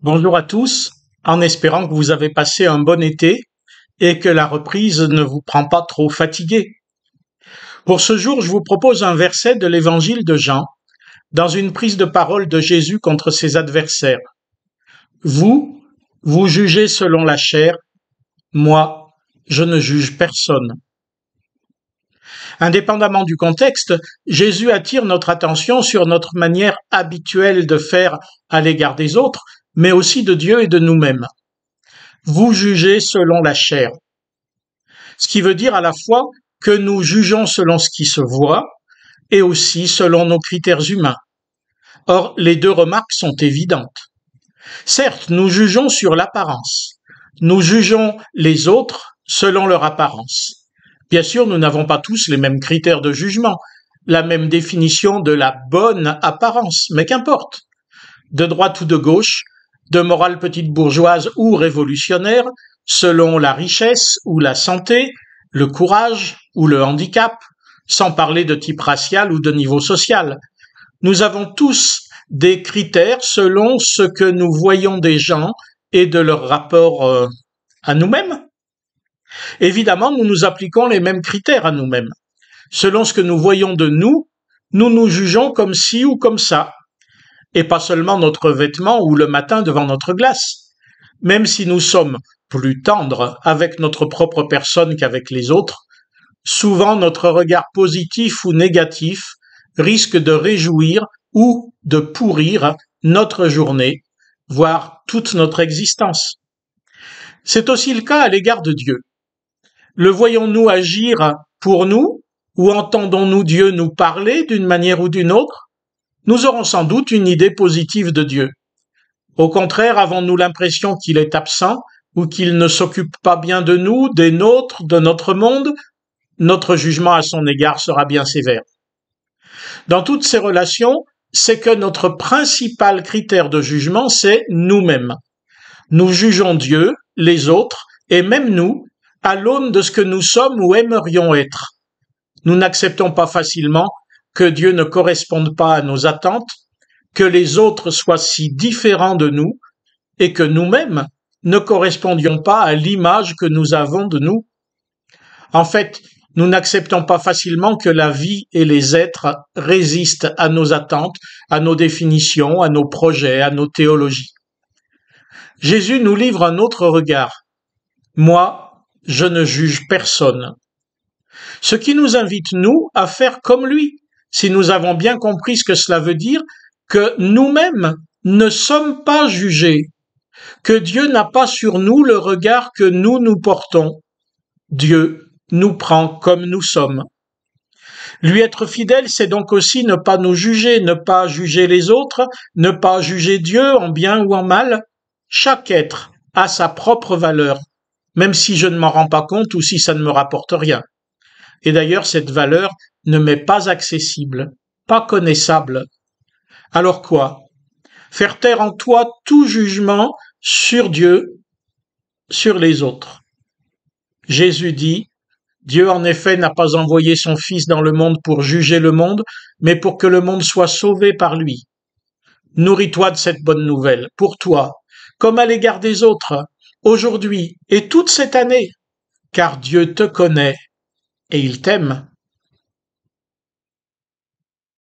Bonjour à tous, en espérant que vous avez passé un bon été et que la reprise ne vous prend pas trop fatigué. Pour ce jour, je vous propose un verset de l'évangile de Jean, dans une prise de parole de Jésus contre ses adversaires. Vous, vous jugez selon la chair, moi, je ne juge personne. Indépendamment du contexte, Jésus attire notre attention sur notre manière habituelle de faire à l'égard des autres, mais aussi de Dieu et de nous-mêmes. Vous jugez selon la chair. Ce qui veut dire à la fois que nous jugeons selon ce qui se voit et aussi selon nos critères humains. Or, les deux remarques sont évidentes. Certes, nous jugeons sur l'apparence. Nous jugeons les autres selon leur apparence. Bien sûr, nous n'avons pas tous les mêmes critères de jugement, la même définition de la bonne apparence, mais qu'importe. De droite ou de gauche, de morale petite bourgeoise ou révolutionnaire, selon la richesse ou la santé, le courage ou le handicap, sans parler de type racial ou de niveau social. Nous avons tous des critères selon ce que nous voyons des gens et de leur rapport à nous-mêmes. Évidemment, nous nous appliquons les mêmes critères à nous-mêmes. Selon ce que nous voyons de nous, nous nous jugeons comme ci ou comme ça, et pas seulement notre vêtement ou le matin devant notre glace. Même si nous sommes plus tendres avec notre propre personne qu'avec les autres, souvent notre regard positif ou négatif risque de réjouir ou de pourrir notre journée, voire toute notre existence. C'est aussi le cas à l'égard de Dieu. Le voyons-nous agir pour nous, ou entendons-nous Dieu nous parler d'une manière ou d'une autre? Nous aurons sans doute une idée positive de Dieu. Au contraire, avons-nous l'impression qu'il est absent ou qu'il ne s'occupe pas bien de nous, des nôtres, de notre monde? Notre jugement à son égard sera bien sévère. Dans toutes ces relations, c'est que notre principal critère de jugement, c'est nous-mêmes. Nous jugeons Dieu, les autres, et même nous, à l'aune de ce que nous sommes ou aimerions être. Nous n'acceptons pas facilement que Dieu ne corresponde pas à nos attentes, que les autres soient si différents de nous, et que nous-mêmes ne correspondions pas à l'image que nous avons de nous. En fait, nous n'acceptons pas facilement que la vie et les êtres résistent à nos attentes, à nos définitions, à nos projets, à nos théologies. Jésus nous livre un autre regard. Moi, je ne juge personne. Ce qui nous invite, nous, à faire comme lui, si nous avons bien compris ce que cela veut dire, que nous-mêmes ne sommes pas jugés, que Dieu n'a pas sur nous le regard que nous portons. Dieu nous prend comme nous sommes. Lui être fidèle, c'est donc aussi ne pas nous juger, ne pas juger les autres, ne pas juger Dieu en bien ou en mal. Chaque être a sa propre valeur, même si je ne m'en rends pas compte ou si ça ne me rapporte rien. Et d'ailleurs, cette valeur ne m'est pas accessible, pas connaissable. Alors quoi? Faire taire en toi tout jugement sur Dieu, sur les autres. Jésus dit, Dieu en effet n'a pas envoyé son Fils dans le monde pour juger le monde, mais pour que le monde soit sauvé par lui. Nourris-toi de cette bonne nouvelle, pour toi, comme à l'égard des autres, aujourd'hui et toute cette année, car Dieu te connaît et il t'aime.